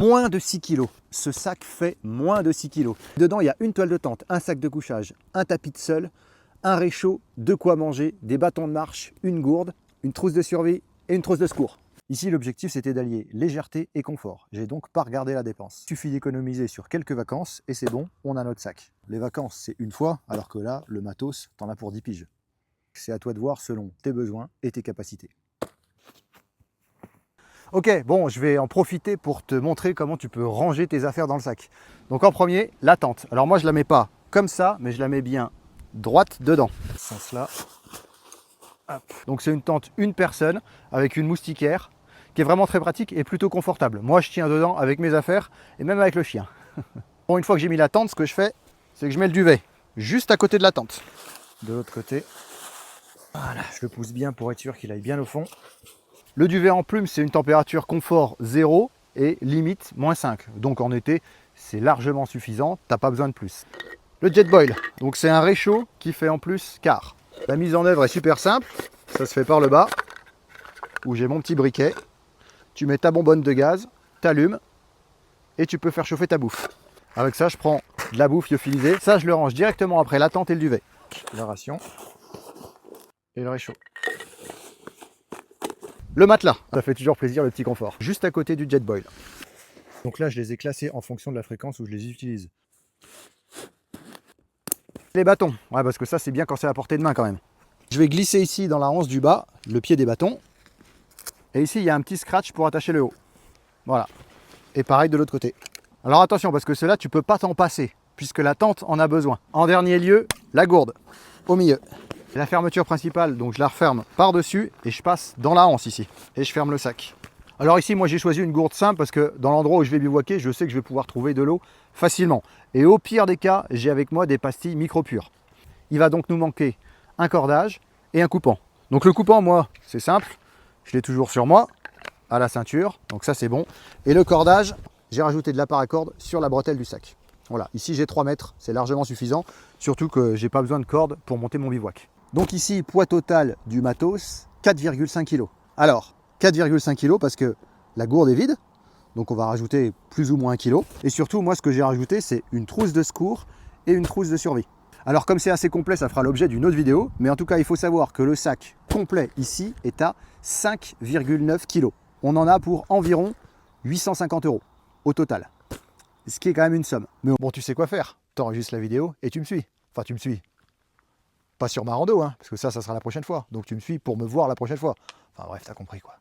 Moins de 6 kg. Ce sac fait moins de 6 kg. Dedans, il y a une toile de tente, un sac de couchage, un tapis de sol, un réchaud, de quoi manger, des bâtons de marche, une gourde, une trousse de survie et une trousse de secours. Ici, l'objectif, c'était d'allier légèreté et confort. J'ai donc pas regardé la dépense. Il suffit d'économiser sur quelques vacances et c'est bon, on a notre sac. Les vacances, c'est une fois, alors que là, le matos, t'en as pour 10 piges. C'est à toi de voir selon tes besoins et tes capacités. Ok, bon, je vais en profiter pour te montrer comment tu peux ranger tes affaires dans le sac. Donc en premier, la tente. Alors moi, je la mets pas comme ça, mais je la mets bien droite dedans. Ce sens-là. Donc c'est une tente une personne avec une moustiquaire qui est vraiment très pratique et plutôt confortable. Moi, je tiens dedans avec mes affaires et même avec le chien. Bon, une fois que j'ai mis la tente, ce que je fais, c'est que je mets le duvet juste à côté de la tente. De l'autre côté, voilà, je le pousse bien pour être sûr qu'il aille bien au fond. Le duvet en plume, c'est une température confort 0 et limite -5. Donc en été, c'est largement suffisant, t'as pas besoin de plus. Le Jetboil, donc c'est un réchaud qui fait en plus quart. La mise en œuvre est super simple, ça se fait par le bas, où j'ai mon petit briquet. Tu mets ta bonbonne de gaz, t'allumes et tu peux faire chauffer ta bouffe. Avec ça, je prends de la bouffe lyophilisée. Ça, je le range directement après la tente et le duvet. La ration et le réchaud. Le matelas, ça fait toujours plaisir, le petit confort. Juste à côté du Jetboil. Donc là, je les ai classés en fonction de la fréquence où je les utilise. Les bâtons, ouais, parce que ça, c'est bien quand c'est à portée de main quand même. Je vais glisser ici dans la hanche du bas, le pied des bâtons. Et ici, il y a un petit scratch pour attacher le haut. Voilà. Et pareil de l'autre côté. Alors attention, parce que cela, tu peux pas t'en passer, puisque la tente en a besoin. En dernier lieu, la gourde, au milieu. La fermeture principale, donc je la referme par-dessus et je passe dans la hanse ici. Et je ferme le sac. Alors ici, moi j'ai choisi une gourde simple parce que dans l'endroit où je vais bivouaquer, je sais que je vais pouvoir trouver de l'eau facilement. Et au pire des cas, j'ai avec moi des pastilles micro-pures. Il va donc nous manquer un cordage et un coupant. Donc le coupant, moi, c'est simple. Je l'ai toujours sur moi, à la ceinture. Donc ça, c'est bon. Et le cordage, j'ai rajouté de la paracorde sur la bretelle du sac. Voilà, ici j'ai 3 mètres, c'est largement suffisant. Surtout que j'ai pas besoin de corde pour monter mon bivouac. Donc ici, poids total du matos, 4,5 kg. Alors, 4,5 kg parce que la gourde est vide. Donc on va rajouter plus ou moins 1 kg. Et surtout, moi, ce que j'ai rajouté, c'est une trousse de secours et une trousse de survie. Alors comme c'est assez complet, ça fera l'objet d'une autre vidéo. Mais en tout cas, il faut savoir que le sac complet ici est à 5,9 kg. On en a pour environ 850 € au total. Ce qui est quand même une somme. Mais bon, tu sais quoi faire. Tu enregistres la vidéo et tu me suis. Enfin, tu me suis. Pas sur ma rando, hein, parce que ça sera la prochaine fois. Donc tu me suis pour me voir la prochaine fois. Enfin bref, t'as compris quoi.